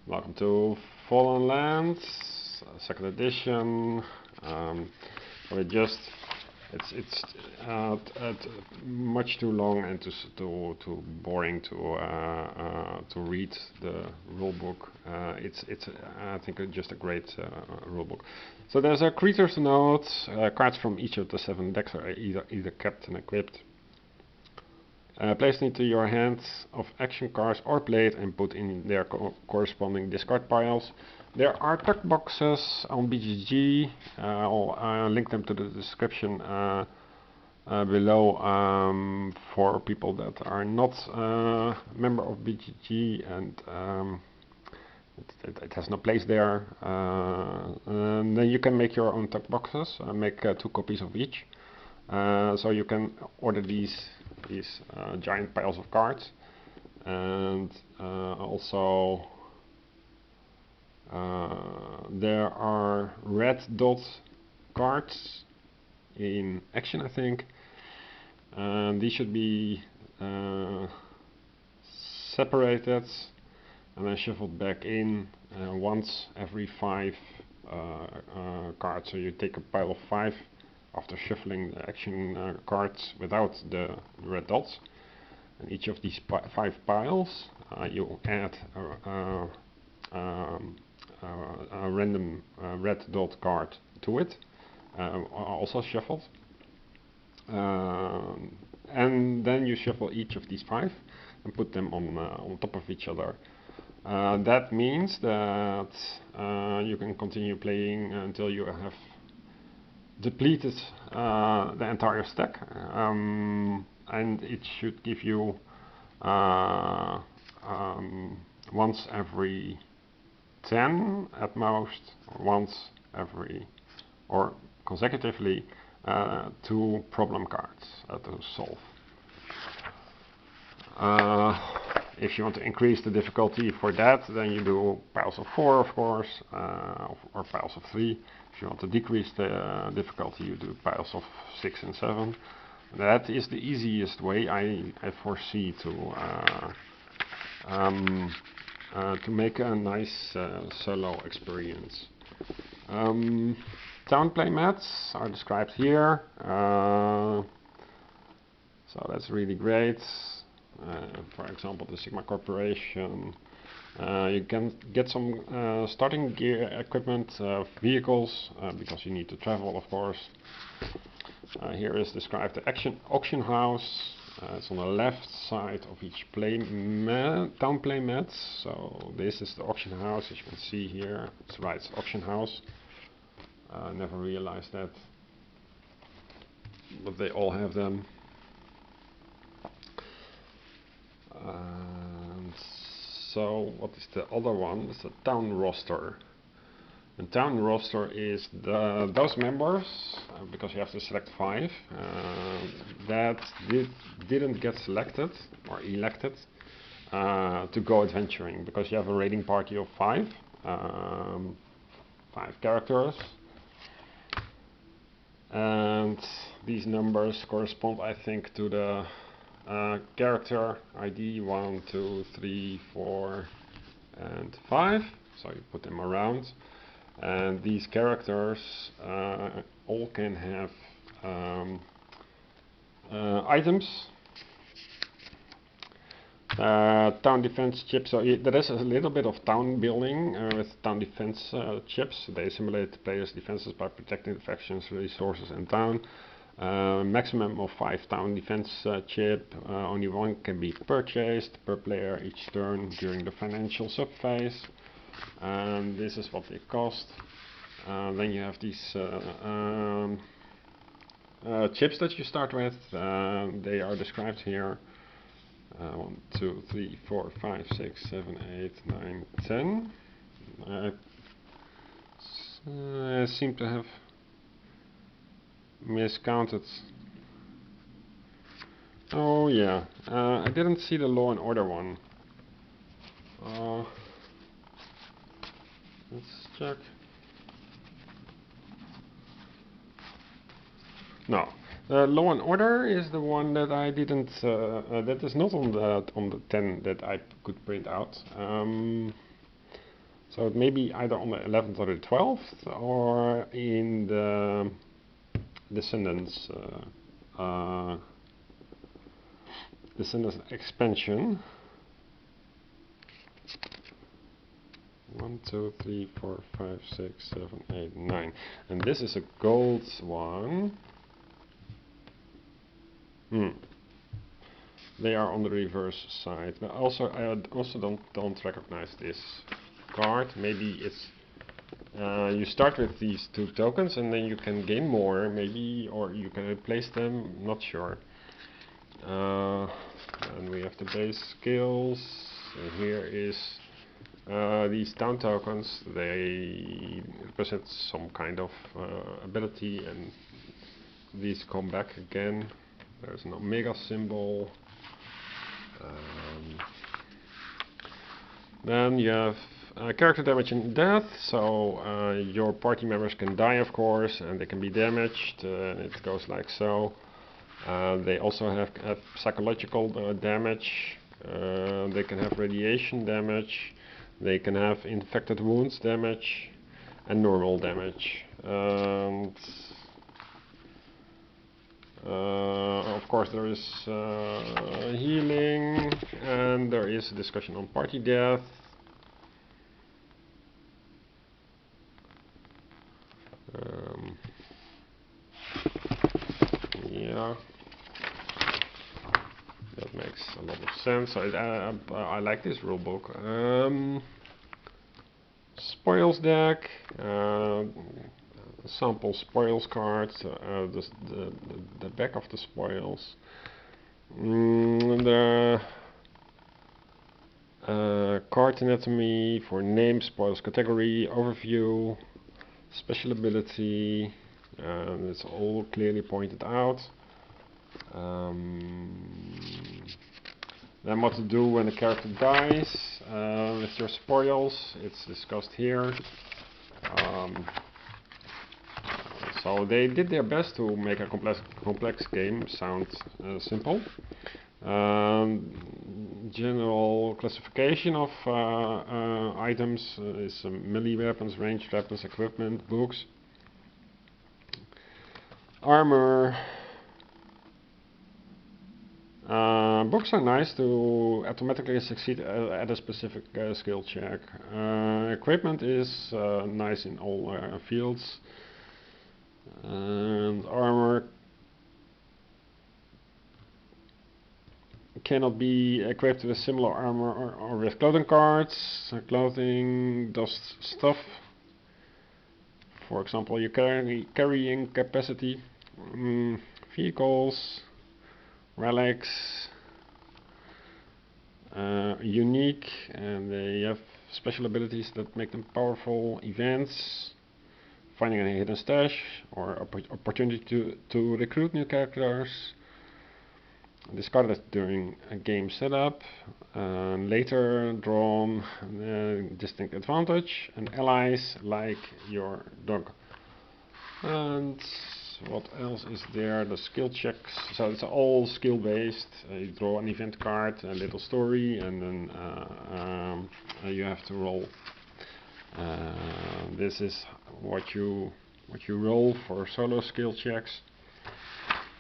Welcome to Fallen Lands, second edition. We just it's much too long and too boring to read the rulebook. It's I think just a great rulebook. So there's a creatures note. Cards from each of the 7 decks are either kept and equipped. Place into your hands of action cards or played and put in their corresponding discard piles. There are tuck boxes on BGG. I'll link them to the description below for people that are not a member of BGG and it has no place there. And then you can make your own tuck boxes. Make 2 copies of each. So you can order these giant piles of cards, and also there are red dot cards in action, I think, and these should be separated and then shuffled back in once every 5 cards. So you take a pile of 5 after shuffling the action cards without the red dots, and each of these 5 piles you add a random red dot card to it, also shuffled, and then you shuffle each of these 5 and put them on top of each other. That means that you can continue playing until you have depleted the entire stack, and it should give you once every 10 at most, or once every, or consecutively 2 problem cards to solve. If you want to increase the difficulty for that, then you do piles of 4, of course, or piles of 3. If you want to decrease the difficulty, you do piles of 6 and 7. That is the easiest way I foresee to make a nice solo experience. Town playmats are described here, so that's really great. For example, the Sigma Corporation. You can get some starting gear equipment, vehicles, because you need to travel, of course. Here is described the auction house. It's on the left side of each town playmat. So this is the auction house, as you can see here. It's right, auction house. Never realized that, but they all have them. So what is the other one? It's a town roster. And town roster is those members, because you have to select 5, that didn't get selected or elected to go adventuring, because you have a raiding party of 5 characters, and these numbers correspond, I think, to the character ID 1, 2, 3, 4, and 5. So you put them around, and these characters all can have items. Town defense chips. So there is a little bit of town building with town defense chips. They simulate the player's defenses by protecting the faction's resources and town. Maximum of 5 town defense chip. Only 1 can be purchased per player each turn during the financial subphase. And this is what they cost. Then you have these chips that you start with. They are described here. 1, 2, 3, 4, 5, 6, 7, 8, 9, 10. I seem to have miscounted. Oh yeah, I didn't see the Law and Order one. Let's check. No, Law and Order is the one that I didn't. That is not on the 10 that I could print out. So it may be either on the 11th or the 12th, or in the descendants descendants expansion. 1, 2, 3, 4, 5, 6, 7, 8, 9. And this is a gold one. They are on the reverse side. But also, I also don't recognize this card. Maybe it's you start with these 2 tokens and then you can gain more, maybe, or you can replace them. Not sure. And we have the base skills. And here is these town tokens. They represent some kind of ability, and these come back again. There's an omega symbol. Then you have character damage and death, so your party members can die, of course, and they can be damaged. It goes like so. They also have psychological damage. They can have radiation damage. They can have infected wounds damage and normal damage. Of course, there is healing, and there is a discussion on party death. Yeah, that makes a lot of sense. I like this rulebook. Spoils deck. Sample spoils cards, the back of the spoils, the card anatomy for name, spoils category, overview, special ability, it's all clearly pointed out. Then what to do when the character dies with your spoils, it's discussed here. So they did their best to make a complex game sound simple. General classification of items is melee weapons, ranged weapons, equipment, books, armor. Books are nice to automatically succeed at a specific skill check. Equipment is nice in all fields. And armor cannot be equipped with similar armor or with clothing cards. Clothing does stuff. For example, your carrying capacity, vehicles, relics, unique, and they have special abilities that make them powerful. Events, finding a hidden stash, or opportunity to recruit new characters. Discarded during a game setup. Later drawn distinct advantage, and allies like your dog. And what else is there? The skill checks. So it's all skill based. You draw an event card, a little story, and then you have to roll. This is what you roll for solo skill checks.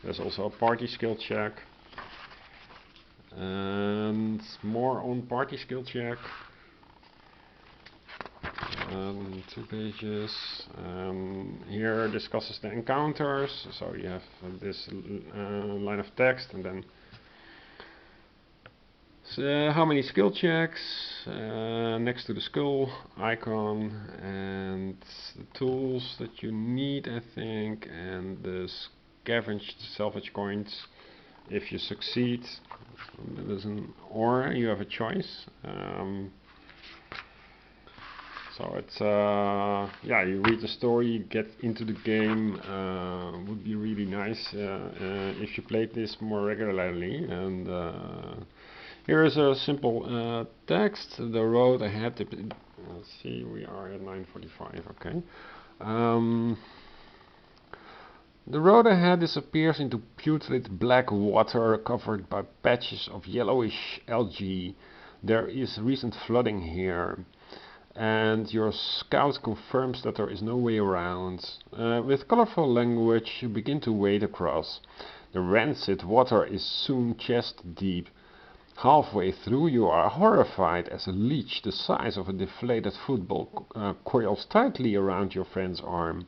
There's also a party skill check, and more on party skill check. 2 pages. Here discusses the encounters. So you have this line of text, and then how many skill checks next to the skull icon, and the tools that you need, I think, and the scavenged salvage coins if you succeed. Or you have a choice. So it's yeah, you read the story, get into the game. Would be really nice if you played this more regularly. And here is a simple text. The road ahead. Let's see, we are at 9:45. Okay. The road ahead disappears into putrid black water covered by patches of yellowish algae. There is recent flooding here. and your scout confirms that there is no way around. With colorful language you begin to wade across. The rancid water is soon chest deep. Halfway through you are horrified as a leech the size of a deflated football coils tightly around your friend's arm.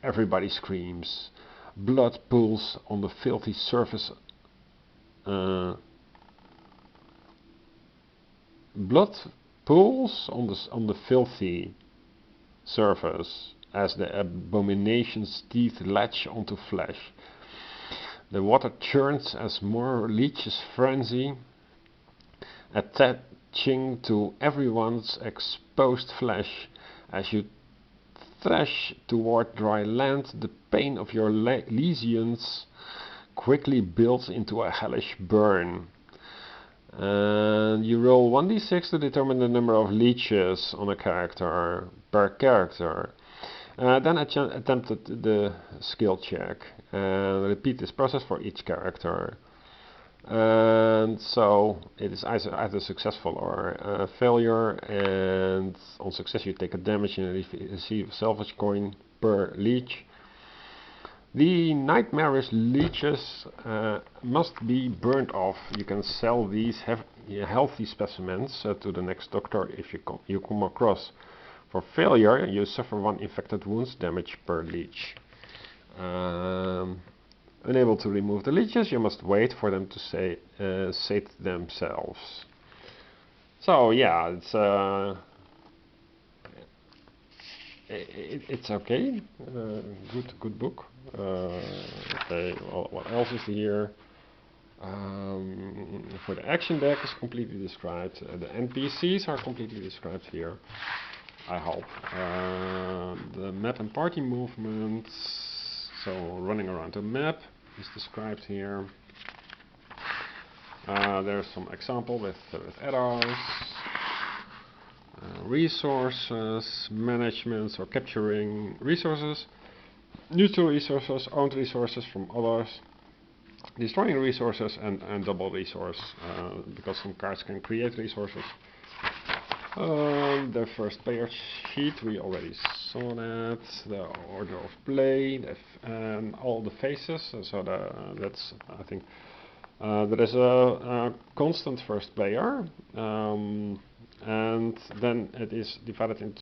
Everybody screams. Blood pools on the filthy surface. Blood pools on the filthy surface as the abomination's teeth latch onto flesh. The water churns as more leeches frenzy, attaching to everyone's exposed flesh. As you thrash toward dry land, the pain of your lesions quickly builds into a hellish burn. And you roll 1d6 to determine the number of leeches on a character per character. Then attempt the skill check and repeat this process for each character. And so it is either successful or a failure, and on success you take a damage and receive a salvage coin per leech. The nightmarish leeches must be burnt off. You can sell these healthy specimens to the next doctor if you come across. For failure, you suffer 1 infected wounds damage per leech. Unable to remove the leeches, you must wait for them to sate themselves. So yeah, it's okay. Good book. Okay, well, what else is here? For the action deck is completely described. The NPCs are completely described here, I hope. The map and party movements, so running around the map, is described here. There's some example with arrows. Resources, management or capturing resources, neutral resources, owned resources from others, destroying resources, and double resource, because some cards can create resources. The first player sheet, we already saw that. The order of play, all the phases, so that's, I think, there is a constant first player, and then it is divided into